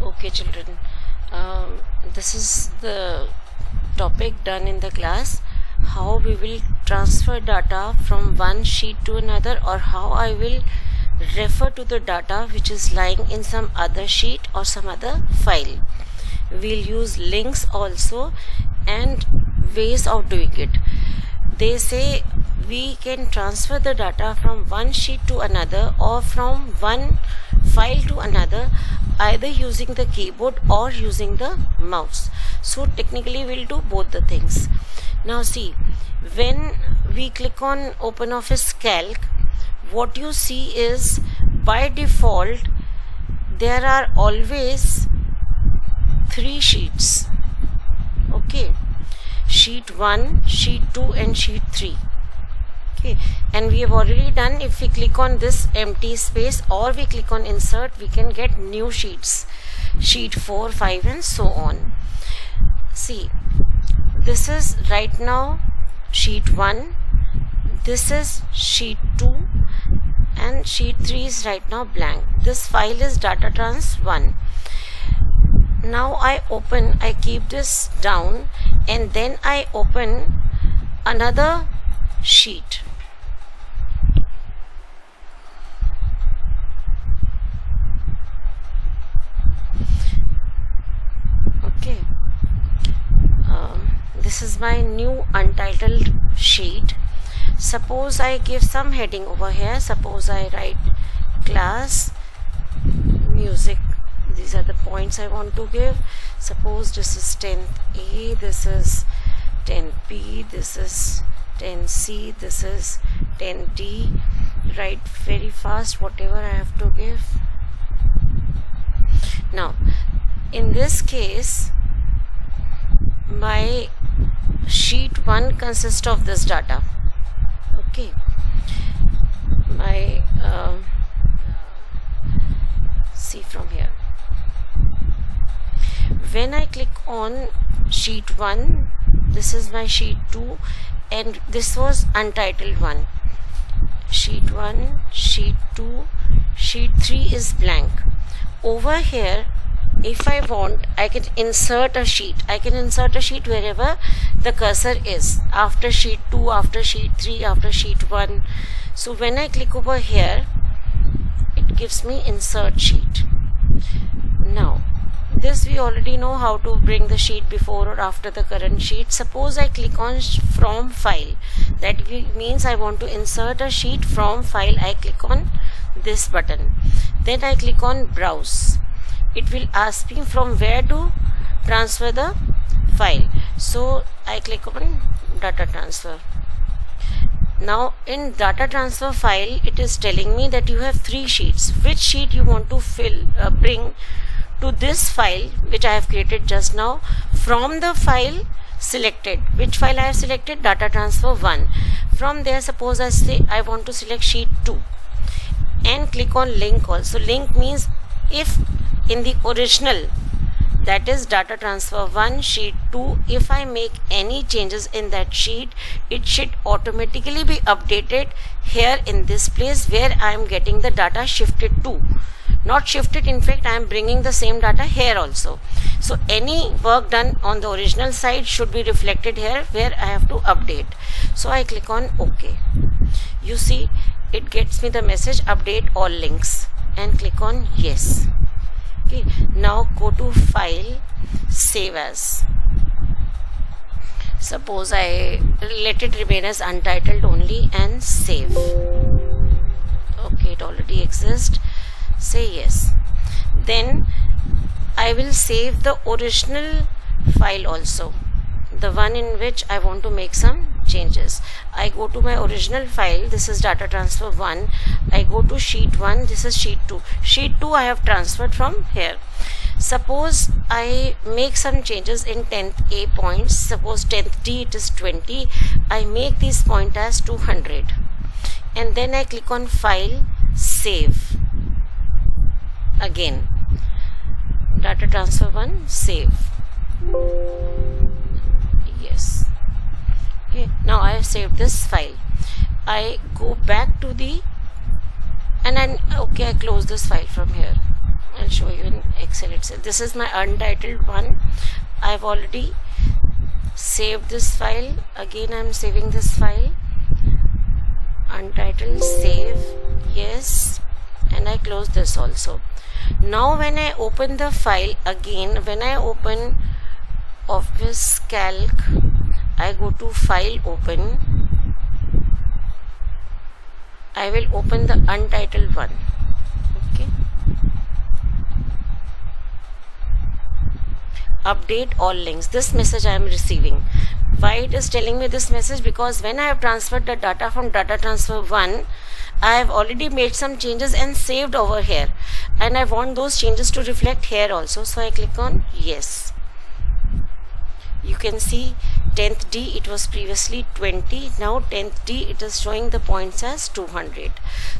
Okay, children, this is the topic done in the class, how we will transfer data from one sheet to another, or how I will refer to the data which is lying in some other sheet or some other file. We'll use links also and ways of doing it. They say we can transfer the data from one sheet to another or from one file to another, either using the keyboard or using the mouse. So technically we'll do both the things. Now see, when we click on OpenOffice Calc, what you see is by default there are always three sheets. Okay, sheet 1, sheet 2 and sheet 3. Okay, and we have already done, if we click on this empty space or we click on insert, we can get new sheets, sheet 4, 5 and so on. See, this is right now sheet 1, this is sheet 2 and sheet 3 is right now blank. This file is datatrans1. Now I keep this down and then I open another sheet. Okay, this is my new untitled sheet. Suppose I give some heading over here. Suppose I write class music. These are the points I want to give. Suppose this is 10th A, this is 10th B, this is 10th C, this is 10th D. Write very fast whatever I have to give. Now in this case my sheet 1 consists of this data. Okay, my see from here, when I click on sheet 1, this is my sheet 2 and this was untitled one. Sheet 1, sheet 2, sheet 3 is blank. Over here, if I want, I can insert a sheet. I can insert a sheet wherever the cursor is, after sheet 2, after sheet 3, after sheet 1. So when I click over here, it gives me insert sheet. Now this we already know how to bring the sheet before or after the current sheet. Suppose I click on from file, that means I want to insert a sheet from file. I click on this button, then I click on browse. It will ask me from where to transfer the file, so I click on data transfer. Now in data transfer file, it is telling me that you have three sheets. Which sheet you want to bring to this file which I have created just now from the file selected. Which file I have selected? Data transfer 1. From there, suppose I say I want to select sheet 2 and click on link also. Link means if in the original, that is data transfer 1 sheet 2, if I make any changes in that sheet, it should automatically be updated here in this place where I am getting the data shifted to. Not shifted, in fact I am bringing the same data here also. So any work done on the original side should be reflected here where I have to update. So I click on OK. You see, it gets me the message update all links and click on yes. Okay, now go to file, save as. Suppose I let it remain as untitled only and save. Okay, it already exists. Say yes. Then I will save the original file also, the one in which I want to make some changes. I go to my original file, this is data transfer 1. I go to sheet 1, this is sheet 2. Sheet 2 I have transferred from here. Suppose I make some changes in 10th A points. Suppose 10th D it is 20. I make this point as 200 and then I click on file, save. Again data transfer 1, save. Yes. Okay, now I have saved this file. I go back to the and then okay, I close this file from here. I'll show you in Excel. Excel itself. This is my untitled one. I've already saved this file. Again I'm saving this file, untitled, save, yes, and I close this also. Now when I open the file again, when I open Office Calc, I go to File, Open. I will open the untitled one. Okay. Update all links. This message I am receiving. Why it is telling me this message? Because when I have transferred the data from data transfer 1, I have already made some changes and saved over here, and I want those changes to reflect here also. So I click on yes. You can see 10th D, it was previously 20, now 10th D it is showing the points as 200.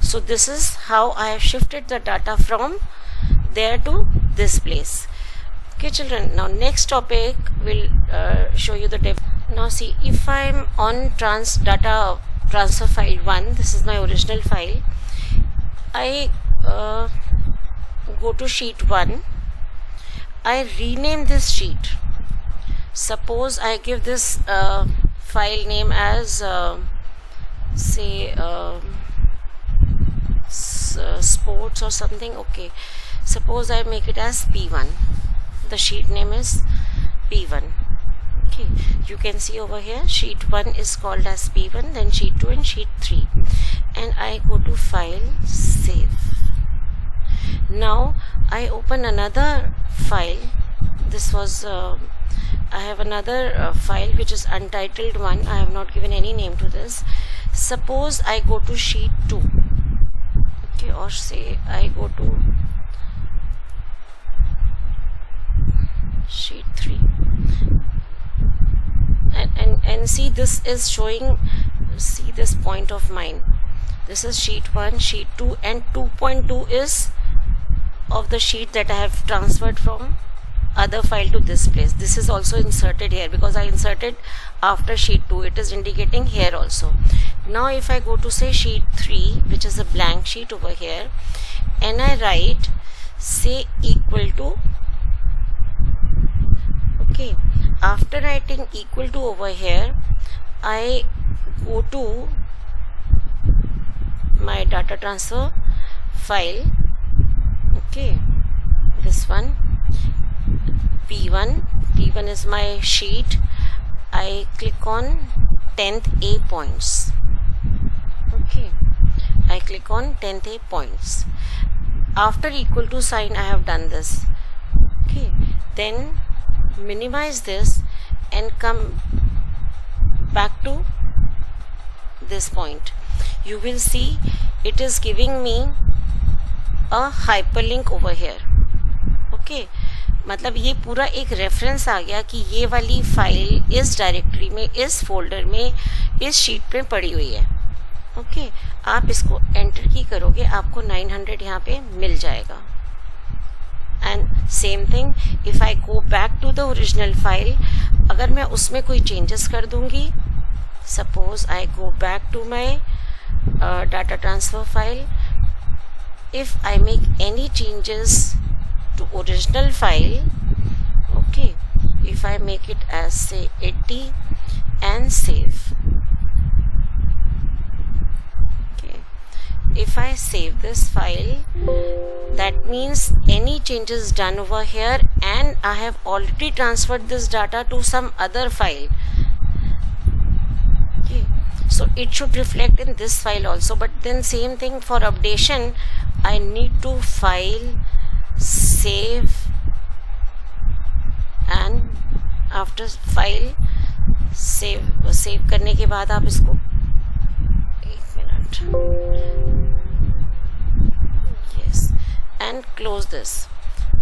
So this is how I have shifted the data from there to this place. Okay children, now next topic will show you the depth. Now see, if I am on data transfer file 1, this is my original file, I go to sheet 1, I rename this sheet. Suppose I give this file name as say sports or something. Okay, suppose I make it as P1. The sheet name is P1. Okay, you can see over here sheet 1 is called as P1, then sheet 2 and sheet 3, and I go to file, save. Now I open another file. This was I have another file which is untitled one. I have not given any name to this. Suppose I go to sheet 2. Okay, or say I go to sheet 3, and see, this is showing, see this point of mine. This is sheet 1, sheet 2, and 2.2 is of the sheet that I have transferred from other file to this place. This is also inserted here because I inserted after sheet 2. It is indicating here also. Now if I go to say sheet 3, which is a blank sheet over here, and I write say equal to, okay, after writing equal to over here, I go to my data transfer file, okay, this one, P1 is my sheet. I click on 10th A points. Okay, I click on 10th A points. After equal to sign I have done this. Okay, then minimize this and come back to this point. You will see it is giving me a hyperlink over here. Okay, मतलब ये पूरा एक reference आ गया कि ये वाली file इस directory में, इस फोल्डर में, इस शीट पे पड़ी हुई है. ओके, आप इसको एंटर की करोगे, आपको 900 यहाँ पे मिल जाएगा. And same thing if I go back to the original file, अगर मैं उसमें कोई चेंजेस कर दूंगी, suppose I go back to my data transfer file, if I make any changes to original file, okay, if I make it as say 80 and save, okay, if I save this file, that means any changes done over here, and I have already transferred this data to some other file. Okay, so it should reflect in this file also, but then same thing for updation, I need to file, save, and after file save करने के बाद आप इसको, एक minute, yes, and close this.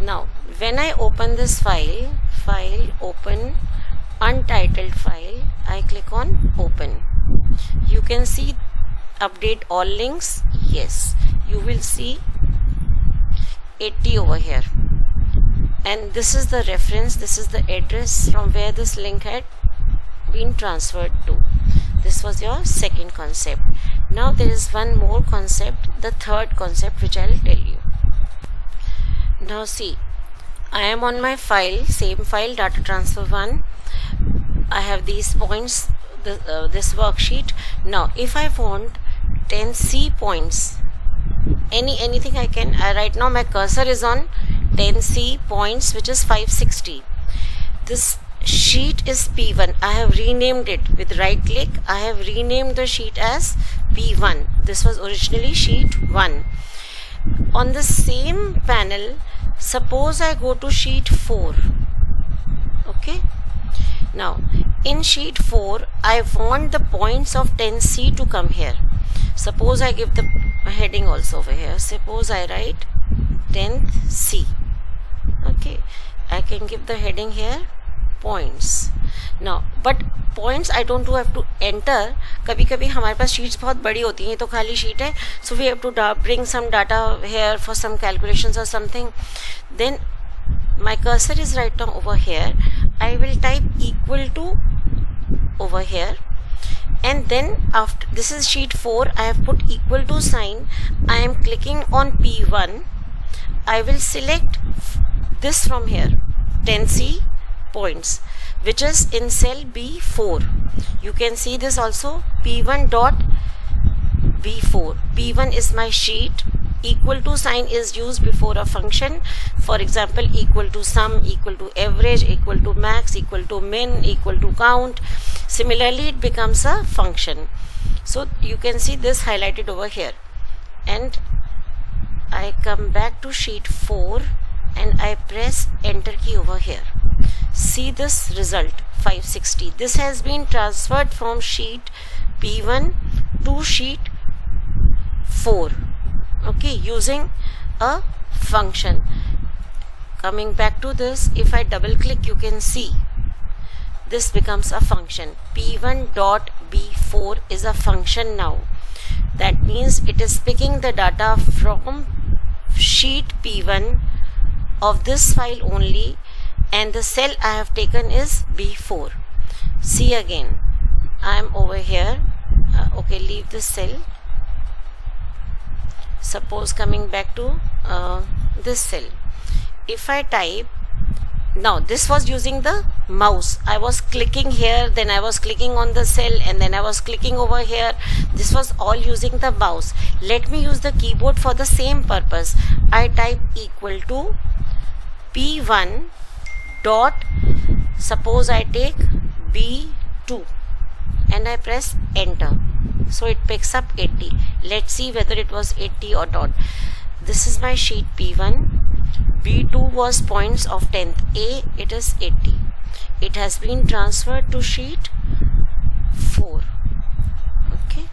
Now when I open this file open untitled file, I click on open. You can see update all links. Yes, you will see 80 over here, and this is the reference, this is the address from where this link had been transferred to. This was your second concept. Now there is one more concept, the third concept, which I will tell you. Now see, I am on my file, same file, data transfer 1. I have these points, this worksheet. Now if I want 10C points, anything I can, right now my cursor is on 10C points, which is 560. This sheet is P1. I have renamed it with right click. I have renamed the sheet as P1. This was originally sheet 1. On the same panel, suppose I go to sheet 4. Okay. Now in sheet 4, I want the points of 10C to come here. Suppose I give the heading also over here. Suppose I write 10th C. Okay, I can give the heading here points. Now but points I don't have to enter. कभी कभी हमारे पास sheets बहुत बड़ी होती हैं तो खाली sheet है, so we have to bring some data here for some calculations or something. Then my cursor is right now over here. I will type equal to over here, and then after this is sheet 4, I have put equal to sign. I am clicking on P1. I will select this from here, 10C points, which is in cell B4. You can see this also, P1 dot B4. P1 is my sheet. Equal to sign is used before a function. For example, equal to sum, equal to average, equal to max, equal to min, equal to count. Similarly, it becomes a function. So you can see this highlighted over here. And I come back to sheet 4 and I press enter key over here. See this result, 560. This has been transferred from sheet P1 to sheet 4. Okay, using a function. Coming back to this, if I double click, you can see this becomes a function. P1 dot B4 is a function now. That means it is picking the data from sheet P1 of this file only, and the cell I have taken is B4. See again, I am over here. Okay, leave this cell. Suppose coming back to this cell, if I type, now this was using the mouse. I was clicking here, then I was clicking on the cell, and then I was clicking over here. This was all using the mouse. Let me use the keyboard for the same purpose. I type equal to P1 dot, suppose I take B2 and I press enter. So it picks up 80. Let's see whether it was 80 or not. This is my sheet P1. B2 was points of 10th A. It is 80. It has been transferred to sheet 4. Okay.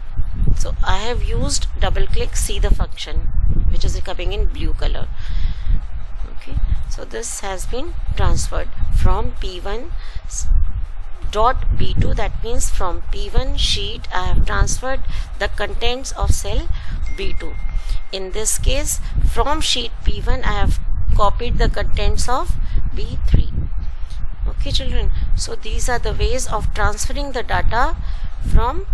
So I have used double click, see the function, which is coming in blue color. Okay. So this has been transferred from P1 dot B2. That means from P1 sheet I have transferred the contents of cell B2. In this case, from sheet P1 I have copied the contents of B3. Okay children, so these are the ways of transferring the data from